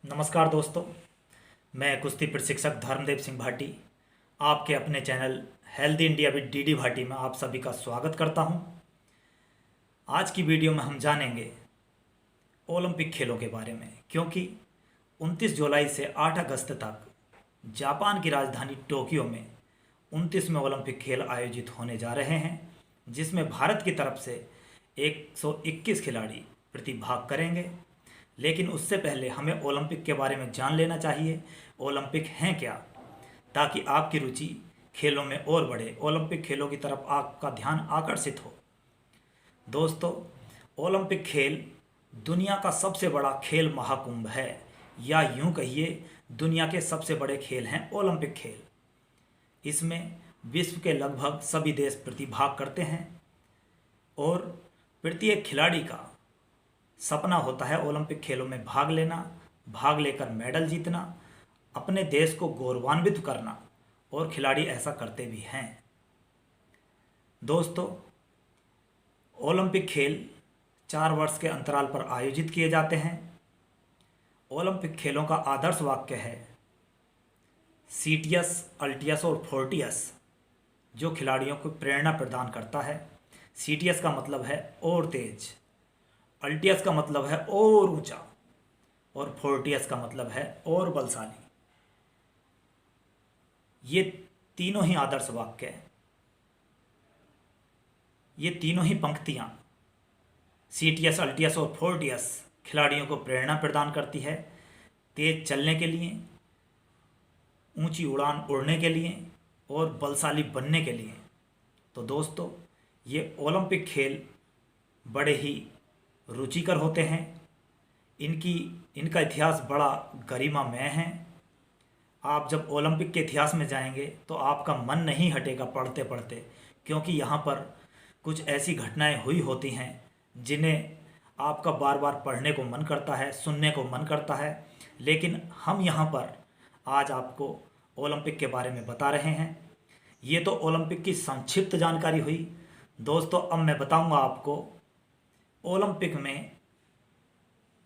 नमस्कार दोस्तों, मैं कुश्ती प्रशिक्षक धर्मदेव सिंह भाटी आपके अपने channel healthy India with DD Bhati में आप सभी का स्वागत करता हूं। आज की वीडियो में हम जानेंगे ओलंपिक खेलों के बारे में, क्योंकि 29 जुलाई से 8 अगस्त तक जापान की राजधानी टोक्यो में 29वें ओलंपिक खेल आयोजित होने जा रहे हैं, जिसमें भारत की तरफ से 121 खिलाड़ी प्रतिभाग करेंगे। लेकिन उससे पहले हमें ओलंपिक के बारे में जान लेना चाहिए, ओलंपिक हैं क्या, ताकि आपकी रुचि खेलों में और बढ़े, ओलंपिक खेलों की तरफ आपका ध्यान आकर्षित हो। दोस्तों, ओलंपिक खेल दुनिया का सबसे बड़ा खेल महाकुंभ है, या यूं कहिए दुनिया के सबसे बड़े खेल हैं ओलंपिक खेल। इसमें विश्व के लगभग सभी देश प्रतिभाग करते हैं और प्रत्येक खिलाड़ी का सपना होता है ओलंपिक खेलों में भाग लेना, भाग लेकर मेडल जीतना, अपने देश को गौरवान्वित करना, और खिलाड़ी ऐसा करते भी हैं। दोस्तों, ओलंपिक खेल 4 वर्ष के अंतराल पर आयोजित किए जाते हैं। ओलंपिक खेलों का आदर्श वाक्य है सीटियस, अल्टियस और फोर्टियस, जो खिलाड़ियों को प्रेरणा प्रदान करता है। सीटियस का मतलब है और तेज, अल्टियस का मतलब है और ऊंचा, और फोर्टियस का मतलब है और बलशाली। ये तीनों ही आदर्श वाक्य हैं। ये तीनों ही पंक्तियां सीटियस, अल्टियस और फोर्टियस खिलाड़ियों को प्रेरणा प्रदान करती है तेज चलने के लिए, ऊंची उड़ान उड़ने के लिए और बलशाली बनने के लिए। तो दोस्तों, ये ओलंपिक खेल बड़े ही रुचिकर होते हैं। इनका इतिहास बड़ा गरिमामय है। आप जब ओलंपिक के इतिहास में जाएंगे तो आपका मन नहीं हटेगा पढ़ते पढ़ते, क्योंकि यहाँ पर कुछ ऐसी घटनाएं हुई होती हैं जिन्हें आपका बार बार पढ़ने को मन करता है, सुनने को मन करता है। लेकिन हम यहाँ पर आज आपको ओलंपिक के बारे में बता रहे हैं। ये तो ओलंपिक की संक्षिप्त जानकारी हुई। दोस्तों, अब मैं बताऊंगा आपको ओलंपिक में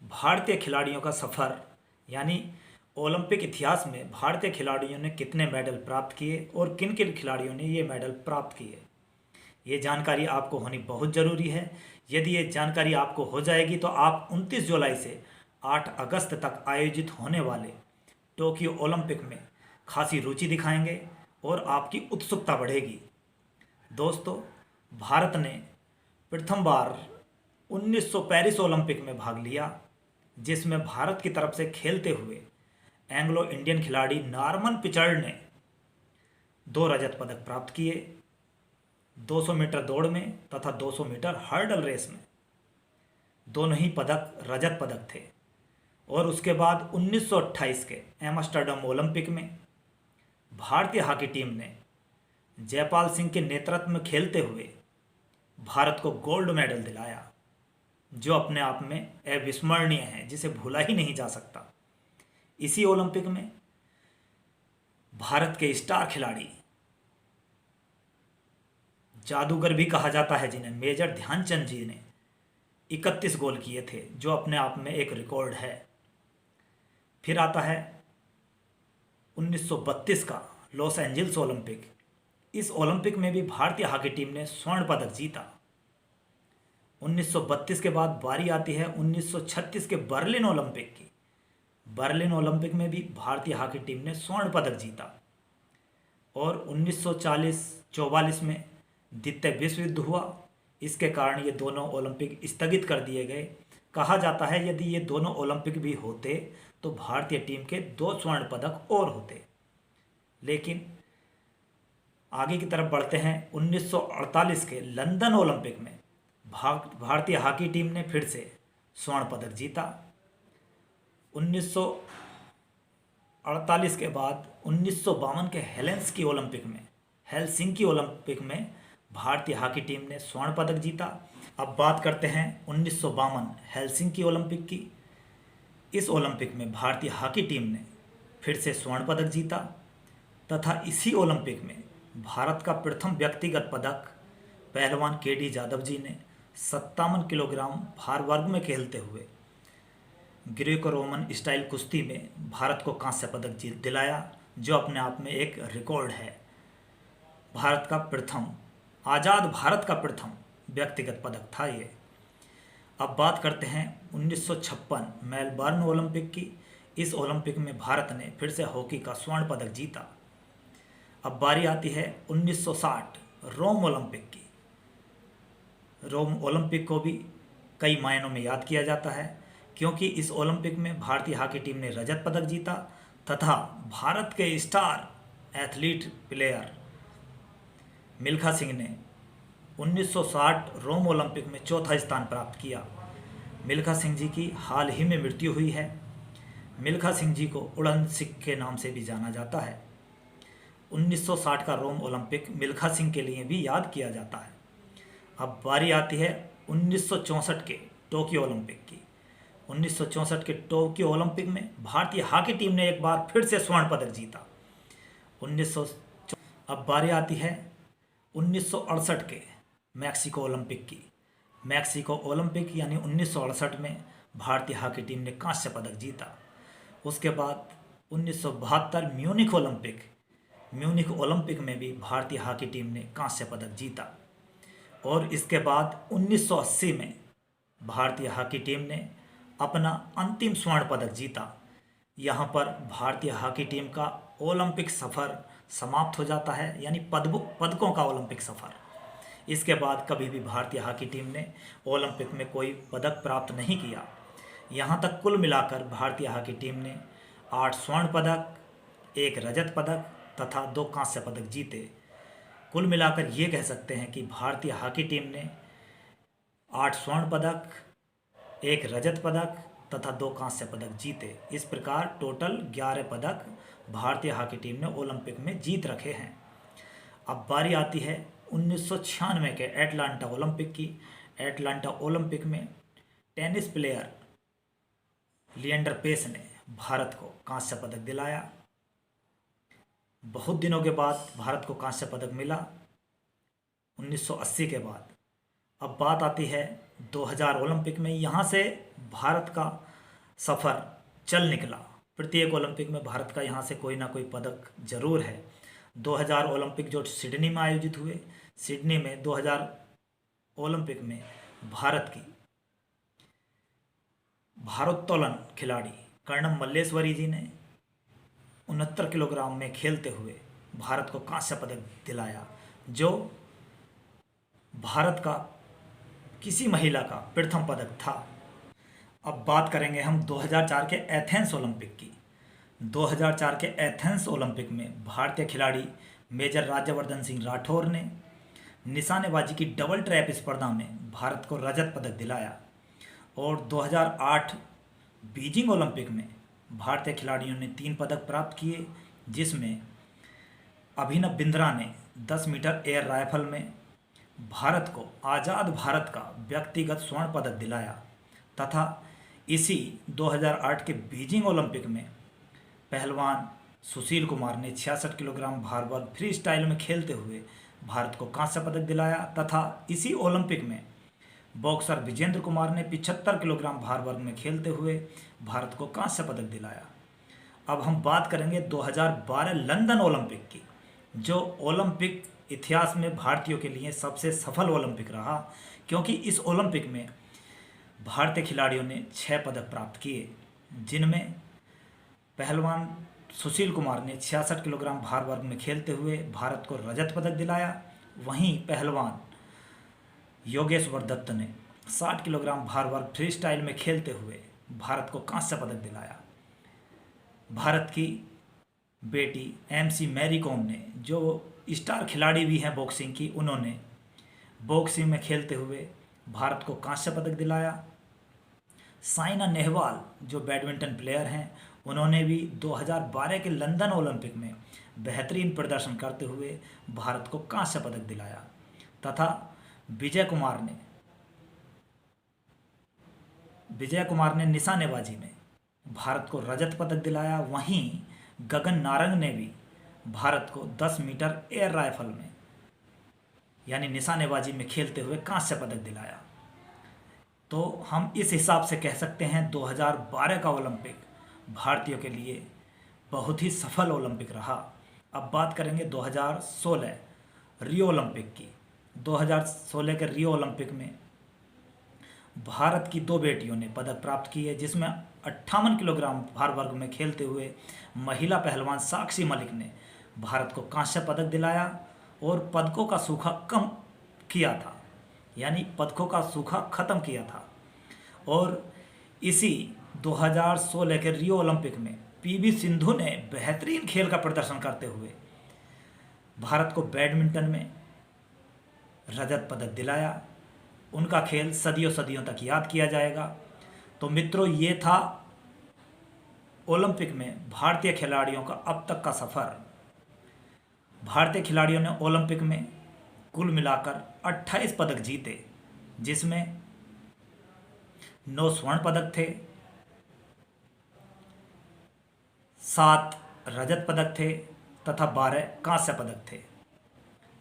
भारतीय खिलाड़ियों का सफ़र, यानी ओलंपिक इतिहास में भारतीय खिलाड़ियों ने कितने मेडल प्राप्त किए और किन किन खिलाड़ियों ने ये मेडल प्राप्त किए। ये जानकारी आपको होनी बहुत ज़रूरी है। यदि ये जानकारी आपको हो जाएगी तो आप 29 जुलाई से 8 अगस्त तक आयोजित होने वाले टोक्यो ओलंपिक में खासी रुचि दिखाएंगे और आपकी उत्सुकता बढ़ेगी। दोस्तों, भारत ने प्रथम बार 1900 पेरिस ओलंपिक में भाग लिया, जिसमें भारत की तरफ से खेलते हुए एंग्लो इंडियन खिलाड़ी नॉर्मन पिचर्ड ने 2 रजत पदक प्राप्त किए, 200 मीटर दौड़ में तथा 200 मीटर हर्डल रेस में। दोनों ही पदक रजत पदक थे। और उसके बाद 1928 के एम्स्टर्डम ओलंपिक में भारतीय हॉकी टीम ने जयपाल सिंह के नेतृत्व में खेलते हुए भारत को गोल्ड मेडल दिलाया, जो अपने आप में अविस्मरणीय है, जिसे भूला ही नहीं जा सकता। इसी ओलंपिक में भारत के स्टार खिलाड़ी, जादूगर भी कहा जाता है जिन्हें, मेजर ध्यानचंद जी ने 31 गोल किए थे, जो अपने आप में एक रिकॉर्ड है। फिर आता है 1932 का लॉस एंजल्स ओलंपिक। इस ओलंपिक में भी भारतीय हॉकी टीम ने स्वर्ण पदक जीता। 1932 के बाद बारी आती है 1936 के बर्लिन ओलंपिक की। बर्लिन ओलंपिक में भी भारतीय हॉकी टीम ने स्वर्ण पदक जीता। और 1944 में द्वितीय विश्व युद्ध हुआ। इसके कारण ये दोनों ओलंपिक स्थगित कर दिए गए। कहा जाता है यदि ये दोनों ओलंपिक भी होते तो भारतीय टीम के 2 स्वर्ण पदक और होते। लेकिन आगे की तरफ बढ़ते हैं। 1948 के लंदन ओलंपिक में भारतीय हॉकी टीम ने फिर से स्वर्ण पदक जीता। 1948 के बाद 1952 के हेलसिंकी ओलंपिक में भारतीय हॉकी टीम ने स्वर्ण पदक जीता। अब बात करते हैं 1952 हेलसिंकी ओलंपिक की। इस ओलंपिक में भारतीय हॉकी टीम ने फिर से स्वर्ण पदक जीता तथा इसी ओलंपिक में भारत का प्रथम व्यक्तिगत पदक पहलवान केडी जाधव जी ने 57 किलोग्राम भार वर्ग में खेलते हुए ग्रीको रोमन स्टाइल कुश्ती में भारत को कांस्य पदक जीत दिलाया, जो अपने आप में एक रिकॉर्ड है। भारत का प्रथम, आज़ाद भारत का प्रथम व्यक्तिगत पदक था ये। अब बात करते हैं 1956 मेलबर्न ओलंपिक की। इस ओलंपिक में भारत ने फिर से हॉकी का स्वर्ण पदक जीता। अब बारी आती है 1960 रोम ओलंपिक की। रोम ओलंपिक को भी कई मायनों में याद किया जाता है, क्योंकि इस ओलंपिक में भारतीय हॉकी टीम ने रजत पदक जीता तथा भारत के star athlete player Milkha Singh ने 1960 रोम ओलंपिक में चौथा स्थान प्राप्त किया। मिल्खा सिंह जी की हाल ही में मृत्यु हुई है। मिल्खा सिंह जी को उड़न सिख के नाम से भी जाना जाता है। 1960 का रोम ओलंपिक मिल्खा सिंह के लिए भी याद किया जाता है। अब बारी आती है 1964 के टोक्यो ओलंपिक की। 1964 के टोक्यो ओलंपिक में भारतीय हॉकी टीम ने एक बार फिर से स्वर्ण पदक जीता। 1900 अब बारी आती है 1968 के मैक्सिको ओलंपिक की। मैक्सिको ओलंपिक यानी 1968 में भारतीय हॉकी टीम ने कांस्य पदक जीता। उसके बाद 1972 म्यूनिख ओलंपिक में भी भारतीय हॉकी टीम ने कांस्य पदक जीता। और इसके बाद 1980 में भारतीय हॉकी टीम ने अपना अंतिम स्वर्ण पदक जीता। यहाँ पर भारतीय हॉकी टीम का ओलंपिक सफ़र समाप्त हो जाता है, यानी पदकों का ओलंपिक सफ़र। इसके बाद कभी भी भारतीय हॉकी टीम ने ओलंपिक में कोई पदक प्राप्त नहीं किया। यहाँ तक कुल मिलाकर भारतीय हॉकी टीम ने 8 स्वर्ण पदक, 1 रजत पदक तथा 2 कांस्य पदक जीते। कुल मिलाकर ये कह सकते हैं कि भारतीय हॉकी टीम ने 8 स्वर्ण पदक, 1 रजत पदक तथा 2 कांस्य पदक जीते। इस प्रकार टोटल 11 पदक भारतीय हॉकी टीम ने ओलंपिक में जीत रखे हैं। अब बारी आती है 1996 के एटलांटा ओलंपिक की। एटलांटा ओलंपिक में टेनिस प्लेयर लिएंडर पेस ने भारत को कांस्य पदक दिलाया। बहुत दिनों के बाद भारत को कांस्य पदक मिला 1980 के बाद। अब बात आती है 2000 ओलंपिक में। यहाँ से भारत का सफ़र चल निकला। प्रत्येक ओलंपिक में भारत का यहाँ से कोई ना कोई पदक जरूर है। 2000 ओलंपिक जो सिडनी में आयोजित हुए, सिडनी में 2000 ओलंपिक में भारत की भारोत्तोलन खिलाड़ी कर्णम मल्लेश्वरी जी ने 69 किलोग्राम में खेलते हुए भारत को कांस्य पदक दिलाया, जो भारत का किसी महिला का प्रथम पदक था। अब बात करेंगे हम 2004 के एथेंस ओलंपिक की। 2004 के एथेंस ओलंपिक में भारतीय खिलाड़ी मेजर राज्यवर्धन सिंह राठौर ने निशानेबाजी की डबल ट्रैप स्पर्धा में भारत को रजत पदक दिलाया। और 2008 बीजिंग ओलंपिक में भारतीय खिलाड़ियों ने 3 पदक प्राप्त किए, जिसमें अभिनव बिंद्रा ने 10 मीटर एयर राइफल में भारत को आज़ाद भारत का व्यक्तिगत स्वर्ण पदक दिलाया तथा इसी 2008 के बीजिंग ओलंपिक में पहलवान सुशील कुमार ने 66 किलोग्राम भार वर्ग फ्री स्टाइल में खेलते हुए भारत को कांस्य पदक दिलाया तथा इसी ओलंपिक में बॉक्सर विजेंद्र कुमार ने 75 किलोग्राम भार वर्ग में खेलते हुए भारत को कांस्य पदक दिलाया। अब हम बात करेंगे 2012 लंदन ओलंपिक की, जो ओलंपिक इतिहास में भारतीयों के लिए सबसे सफल ओलंपिक रहा, क्योंकि इस ओलंपिक में भारतीय खिलाड़ियों ने 6 पदक प्राप्त किए, जिनमें पहलवान सुशील कुमार ने 66 किलोग्राम भार वर्ग में खेलते हुए भारत को रजत पदक दिलाया। वहीं पहलवान योगेश्वर दत्त ने 60 किलोग्राम भार वर्ग फ्री स्टाइल में खेलते हुए भारत को कांस्य पदक दिलाया। भारत की बेटी MC मैरी कॉम ने, जो स्टार खिलाड़ी भी हैं बॉक्सिंग की, उन्होंने बॉक्सिंग में खेलते हुए भारत को कांस्य पदक दिलाया। साइना नेहवाल जो बैडमिंटन प्लेयर हैं, उन्होंने भी 2012 के लंदन ओलंपिक में बेहतरीन प्रदर्शन करते हुए भारत को कांस्य पदक दिलाया तथा विजय कुमार ने निशानेबाजी में भारत को रजत पदक दिलाया। वहीं गगन नारंग ने भी भारत को 10 मीटर एयर राइफल में यानी निशानेबाजी में खेलते हुए कांस्य पदक दिलाया। तो हम इस हिसाब से कह सकते हैं 2012 का ओलंपिक भारतीयों के लिए बहुत ही सफल ओलंपिक रहा। अब बात करेंगे 2016 रियो ओलंपिक की। 2016 के रियो ओलंपिक में भारत की दो बेटियों ने पदक प्राप्त किए, जिसमें 58 किलोग्राम भार वर्ग में खेलते हुए महिला पहलवान साक्षी मलिक ने भारत को कांस्य पदक दिलाया और पदकों का सूखा कम किया था, यानी पदकों का सूखा खत्म किया था। और इसी 2016 के रियो ओलंपिक में पीवी सिंधु ने बेहतरीन खेल का प्रदर्शन करते हुए भारत को बैडमिंटन में रजत पदक दिलाया। उनका खेल सदियों सदियों तक याद किया जाएगा। तो मित्रों, ये था ओलंपिक में भारतीय खिलाड़ियों का अब तक का सफ़र। भारतीय खिलाड़ियों ने ओलंपिक में कुल मिलाकर 28 पदक जीते, जिसमें 9 स्वर्ण पदक थे, 7 रजत पदक थे तथा 12 कांस्य पदक थे।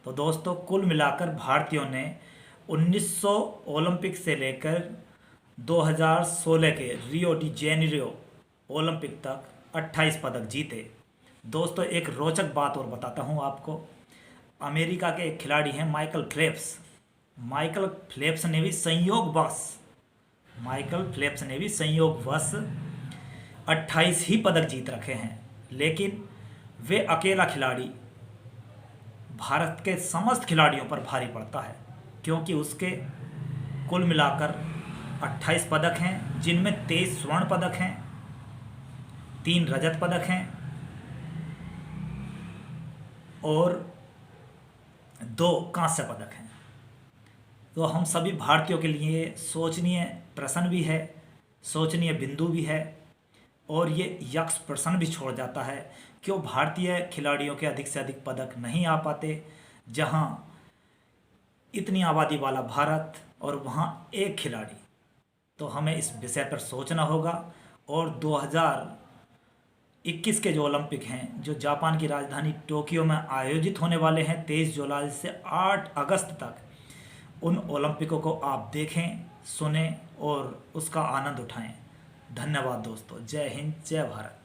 तो दोस्तों, कुल मिलाकर भारतीयों ने 1900 ओलंपिक से लेकर 2016 के रियो डी जेनेरियो ओलंपिक तक 28 पदक जीते। दोस्तों, एक रोचक बात और बताता हूँ आपको। अमेरिका के एक खिलाड़ी हैं माइकल फेल्प्स ने भी संयोगवश 28 ही पदक जीत रखे हैं, लेकिन वे अकेला खिलाड़ी भारत के समस्त खिलाड़ियों पर भारी पड़ता है, क्योंकि उसके कुल मिलाकर 28 पदक हैं, जिनमें 23 स्वर्ण पदक हैं, 3 रजत पदक हैं और 2 कांस्य पदक हैं। तो हम सभी भारतीयों के लिए सोचनीय प्रश्न भी है, सोचनीय बिंदु भी है, और ये यक्ष प्रश्न भी छोड़ जाता है, क्यों भारतीय खिलाड़ियों के अधिक से अधिक पदक नहीं आ पाते, जहां इतनी आबादी वाला भारत और वहां एक खिलाड़ी। तो हमें इस विषय पर सोचना होगा। और 2021 के जो ओलंपिक हैं, जो जापान की राजधानी टोक्यो में आयोजित होने वाले हैं 23 जुलाई से 8 अगस्त तक, उन ओलंपिकों को आप देखें, सुने और उसका आनंद उठाएं। धन्यवाद दोस्तों। जय हिंद, जय भारत।